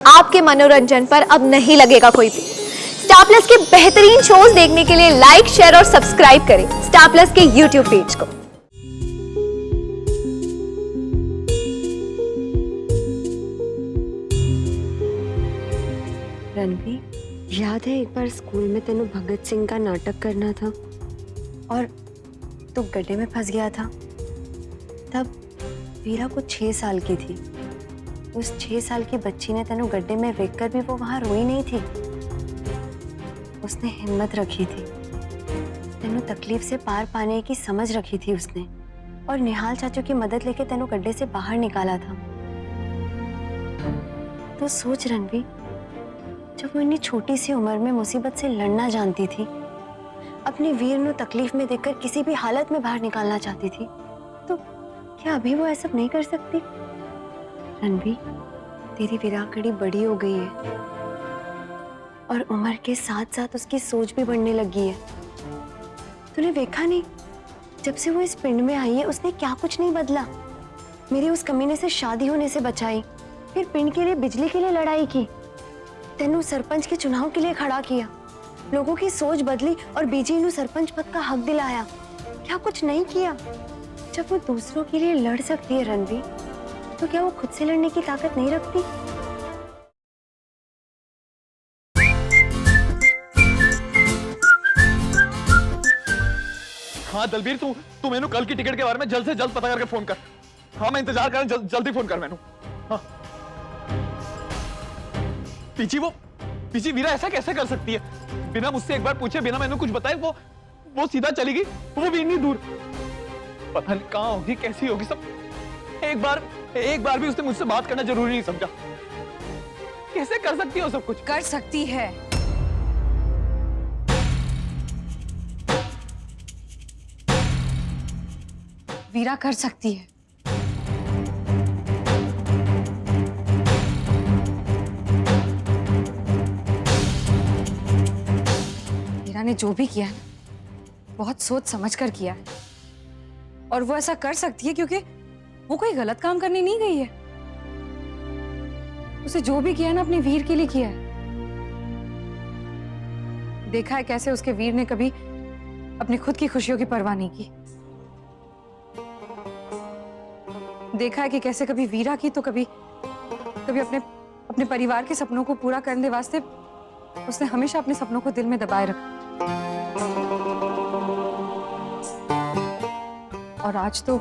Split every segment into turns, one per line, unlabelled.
आपके मनोरंजन पर अब नहीं लगेगा कोई भी। स्टार प्लस के बेहतरीन शोज देखने के लिए लाइक, शेयर और सब्सक्राइब करें स्टार प्लस के यूट्यूब पेज को।
रणबीर, याद है एक बार स्कूल में तेनू भगत सिंह का नाटक करना था और तू गड्ढे में फंस गया था। तब वीरा को 6 साल की थी। उस 6 साल की बच्ची ने तेनू गड्ढे में देखकर भी वो वहां रोई नहीं थी। उसने हिम्मत रखी थी, तेनू तकलीफ से पार पाने की समझ रखी थी उसने, और निहाल चाचू की मदद लेके तेनू गड्ढे से बाहर निकाला था। तो सोच रणबीर, जब वो इतनी छोटी सी उम्र में मुसीबत से लड़ना जानती थी, अपने वीर को तकलीफ में देखकर किसी भी हालत में बाहर निकालना चाहती थी, तो क्या अभी वो ऐसा नहीं कर सकती? रणबीर, तेरी विराकड़ी बड़ी हो गई है और उम्र के साथ साथ उसकी सोच भी बढ़ने लगी है। तूने देखा नहीं, जब से वो इस पिंड में आई है उसने क्या कुछ नहीं बदला। मेरे उस कमीने से शादी होने से बचाई, फिर पिंड के लिए, बिजली के लिए लड़ाई की, तेनू सरपंच के चुनाव के लिए खड़ा किया, लोगों की सोच बदली और बीजी नू सरपंच पद का हक दिलाया। क्या कुछ नहीं किया? जब वो दूसरों के लिए लड़ सकती है रणबीर, तो क्या वो खुद से लड़ने की ताकत नहीं रखती?
हाँ दलबीर, तू मेनू कल की टिकट के बारे में जल्द से जल्द पता करके फोन कर। हाँ मैं इंतजार कर, जल्दी फोन कर मेनू। हाँ पीछी वीरा ऐसा कैसे कर सकती है? बिना मुझसे एक बार पूछे, बिना मैंने कुछ बताए वो सीधा चली गई, वो भी इतनी दूर। पता नहीं कहाँ होगी, कैसी होगी सब। एक बार भी उसने मुझसे बात करना जरूरी नहीं समझा। कैसे कर सकती हो सब कुछ?
कर सकती है। वीरा कर सकती है। वीरा ने जो भी किया है बहुत सोच समझ कर किया है, और वो ऐसा कर सकती है क्योंकि वो कोई गलत काम करने नहीं गई है। उसे जो भी किया है ना, अपने वीर के लिए किया है। देखा है कैसे उसके वीर ने कभी अपनी खुद की खुशियों की परवाह नहीं की। देखा है कि कैसे कभी वीरा की तो कभी अपने परिवार के सपनों को पूरा करने वास्ते उसने हमेशा अपने सपनों को दिल में दबाए रखा। और आज तो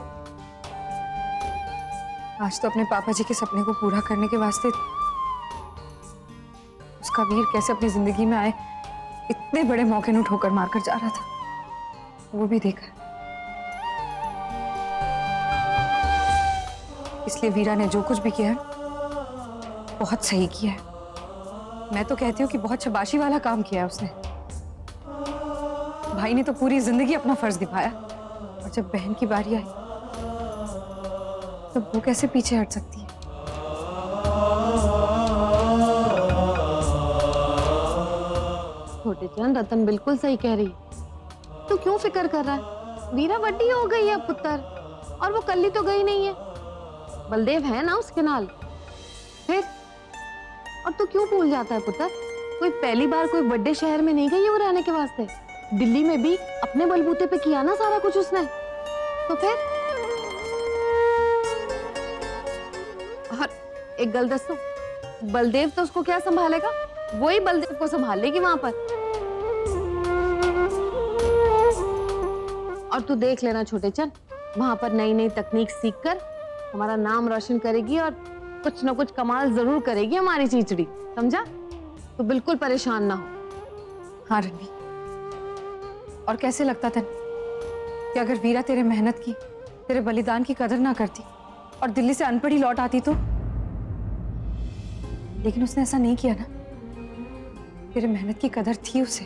अपने पापा जी के सपने को पूरा करने के वास्ते उसका वीर कैसे अपनी जिंदगी में आए इतने बड़े मौके को ठोकर मारकर जा रहा था, वो भी देखा। इसलिए वीरा ने जो कुछ भी किया है बहुत सही किया है। मैं तो कहती हूँ कि बहुत शाबाशी वाला काम किया है उसने। भाई ने तो पूरी जिंदगी अपना फर्ज निभाया, और जब बहन की बारी आई तो वो कैसे पीछे हट सकती है?
छोटे चंद, रतन बिल्कुल सही कह रही। तू क्यों फिक्र कर रहा है? वीरा बड्डी हो गई है पुत्र, और वो कल्ली तो गई नहीं है। बलदेव है ना उसके नाल। फिर और तू क्यों भूल जाता है पुत्र? कोई पहली बार कोई बड़े शहर में नहीं गई है वो रहने के वास्ते। दिल्ली में भी अपने बलबूते पे किया ना सारा कुछ उसने। तो फिर और एक गल दसो, बलदेव तो उसको क्या संभालेगा? वही बलदेव को संभाल लेगी वहां पर। और तू देख लेना छोटे चंद, वहां पर नई नई तकनीक सीखकर हमारा नाम रोशन करेगी और कुछ ना कुछ कमाल जरूर करेगी हमारी चीचड़ी, समझा? तो बिल्कुल परेशान ना हो।
हाँ रणबीर, और कैसे लगता था कि अगर वीरा तेरे मेहनत की, तेरे बलिदान की कदर ना करती और दिल्ली से अनपढ़ ही लौट आती तो? लेकिन उसने ऐसा नहीं किया ना। तेरे मेहनत की कदर थी उसे,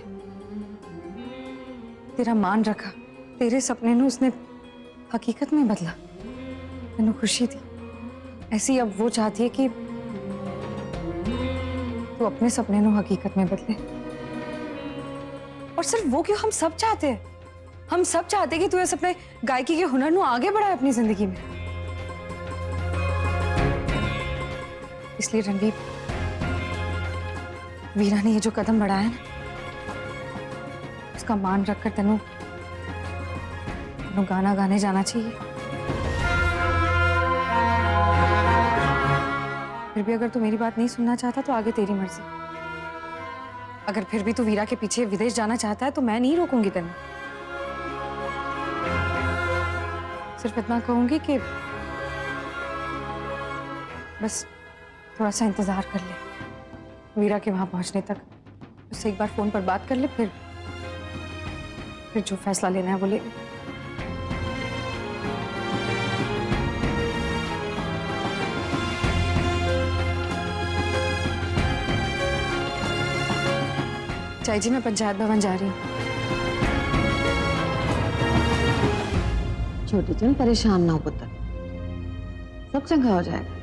तेरा मान रखा, तेरे सपने ने उसने हकीकत में बदला, मैंने खुशी थी। ऐसी अब वो चाहती है कि तू अपने सपने को हकीकत में बदले। और सिर्फ वो क्यों, हम सब चाहते हैं। हम सब चाहते हैं कि तू इस अपने गायकी के हुनर को आगे बढ़ाए अपनी जिंदगी में। इसलिए रणदीप, वीरा ने ये जो कदम बढ़ाया ना, उसका मान रखकर तेनू गाना गाने जाना चाहिए। फिर भी अगर तू मेरी बात नहीं सुनना चाहता तो आगे तेरी मर्जी। अगर फिर भी तू वीरा के पीछे विदेश जाना चाहता है तो मैं नहीं रोकूंगी तेनू। सिर्फ इतना कहूंगी कि बस थोड़ा सा इंतजार कर ले वीरा के वहां पहुंचने तक। उससे एक बार फोन पर बात कर ले, फिर जो फैसला लेना है वो ले ले। चाई जी, मैं पंचायत भवन जा रही हूँ।
छोटी चंद परेशान ना हो पुत्र, सब चंगा हो जाएगा।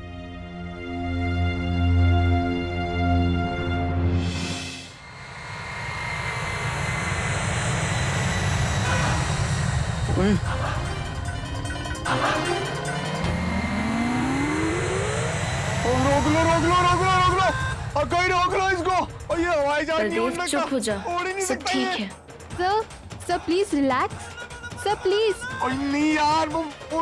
रोक लो रोक लो रोक लो रोक लो, और कोई रोक लो इसको। और ये हवाई जहाज नहीं उड़ने का,
चुप हो जा।
उड़ ही नहीं
सब
सकता
ठीक
ये।
है। Sir please relax. Sir please.
और नहीं यार, वो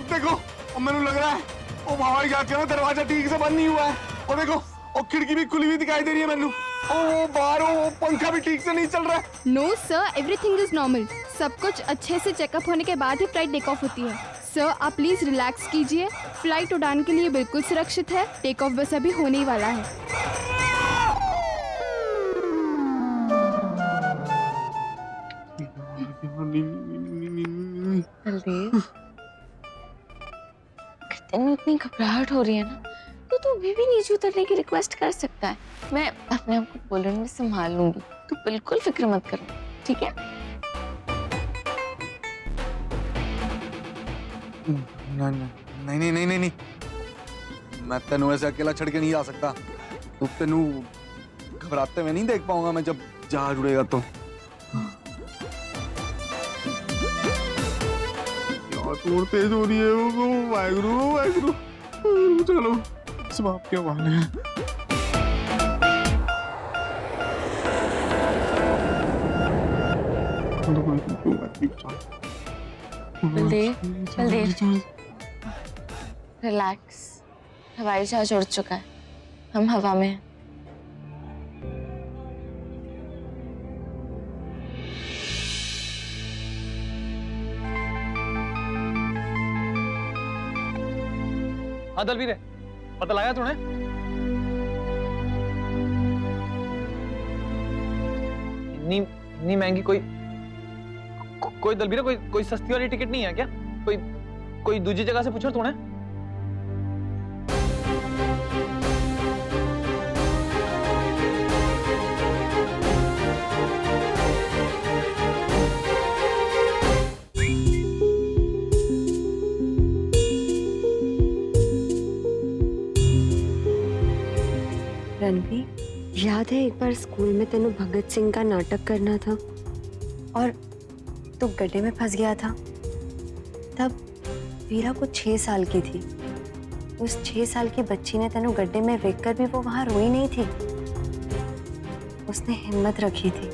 देखो, और मैंने लग रहा है वो हवाई जहाज का ना दरवाजा ठीक से बंद नहीं हुआ है। और देखो, और खिड़की भी खुली हुई दिखाई दे रही है मैंने। और वो बाहर वो पंखा भी ठीक से नहीं चल रहा है।
No sir, everything is normal. सब कुछ अच्छे से चेकअप होने के बाद ही फ्लाइट टेक ऑफ होती है। सर आप प्लीज रिलैक्स कीजिए। फ्लाइट उड़ान के लिए बिल्कुल सुरक्षित है। टेक ऑफ बस अभी होने ही वाला है।
बलदेव, तेनू इतनी घबराहट हो रही है ना, तो तू अभी भी नीचे उतरने की रिक्वेस्ट कर सकता है। मैं अपने आप को पोलैंड में संभाल लूंगी, तू बिल्कुल फिक्र मत कर, ठीक है?
नहीं नहीं नहीं नहीं नहीं, मैं तेनू ऐसे अकेला छड़ के नहीं जा सकता। तू तेनू घबराते हुए नहीं देख पाऊंगा मैं जब जहाज उड़ेगा तो।
और तेज हो रही है वो, वाहिगुरु चलो सब आपके हवाले हैं।
बलदेव, बलदेव, रिलैक्स। हवाई जहाज उड़ चुका है, हम हवा में हैं।
हाँ दलवीर, पता लगा तूने? इतनी महंगी कोई दलवीर, कोई सस्ती वाली टिकट नहीं है क्या? कोई दूसरी जगह से पूछो तूने?
रणवीर, याद है एक बार स्कूल में तेनू भगत सिंह का नाटक करना था और तू गड्ढे में फंस गया था? तब वीरा को 6 साल की थी। उस 6 साल की बच्ची ने तेनू गड्ढे में देखकर भी वो वहां रोई नहीं थी। उसने हिम्मत रखी थी,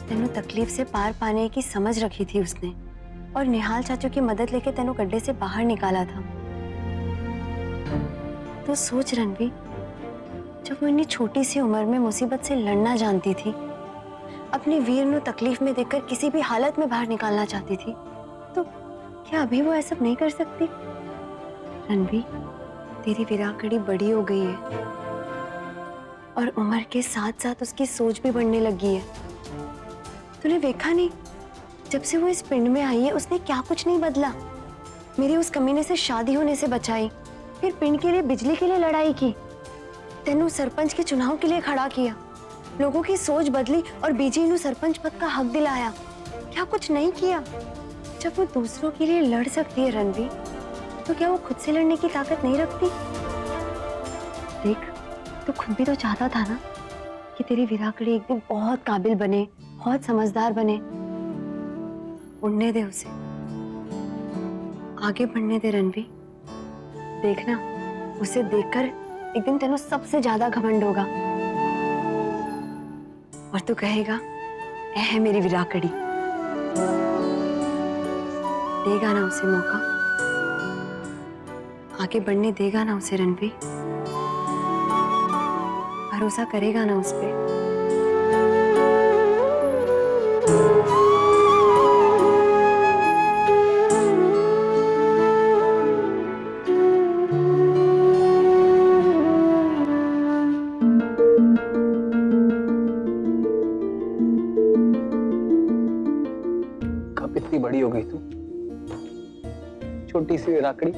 तेनू तकलीफ से पार पाने की समझ रखी थी उसने, और निहाल चाचू की मदद लेके तेनू गड्ढे से बाहर निकाला था। तो सोच रणवीर, जब वो इतनी छोटी सी उम्र में मुसीबत से लड़ना जानती थी, अपने वीर को तकलीफ में देखकर किसी भी हालत में बाहर निकालना चाहती थी, तो क्या अभी वो ऐसा नहीं कर सकती? रणवीर, तेरी विराकड़ी बड़ी हो गई है और उम्र के साथ साथ उसकी सोच भी बढ़ने लगी है। तूने देखा नहीं, जब से वो इस पिंड में आई है उसने क्या कुछ नहीं बदला। मेरी उस कमीने से शादी होने से बचाई, फिर पिंड के लिए, बिजली के लिए लड़ाई की, तेनू सरपंच के चुनाव के लिए खड़ा किया, लोगों की सोच बदली और बीजी नू सरपंच पद का हक दिलाया। क्या कुछ नहीं किया? जब वो दूसरों के लिए लड़ सकती है रणवीर, तो क्या वो खुद से लड़ने की ताकत नहीं रखती? देख, तू खुद भी तो चाहता था ना कि तेरी विराकड़ी एक दिन बहुत काबिल बने, बहुत समझदार बने। उड़ने दे उसे, आगे बढ़ने दे रणवीर। देखना, उसे देखकर एक दिन तेनू सबसे ज्यादा घमंड होगा। और तू कहेगा ऐ है मेरी विराकड़ी। देगा ना उसे मौका, आगे बढ़ने देगा ना उसे रणवीर, भरोसा करेगा ना उस पे।
कब इतनी बड़ी हो गई तू, छोटी सी विराकड़ी।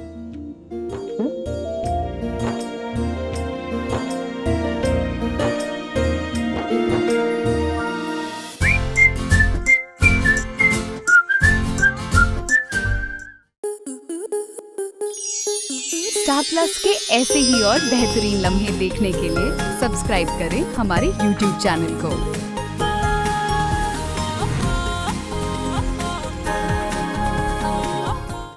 स्टार प्लस के ऐसे ही और बेहतरीन लम्हे देखने के लिए सब्सक्राइब करें हमारे YouTube चैनल को।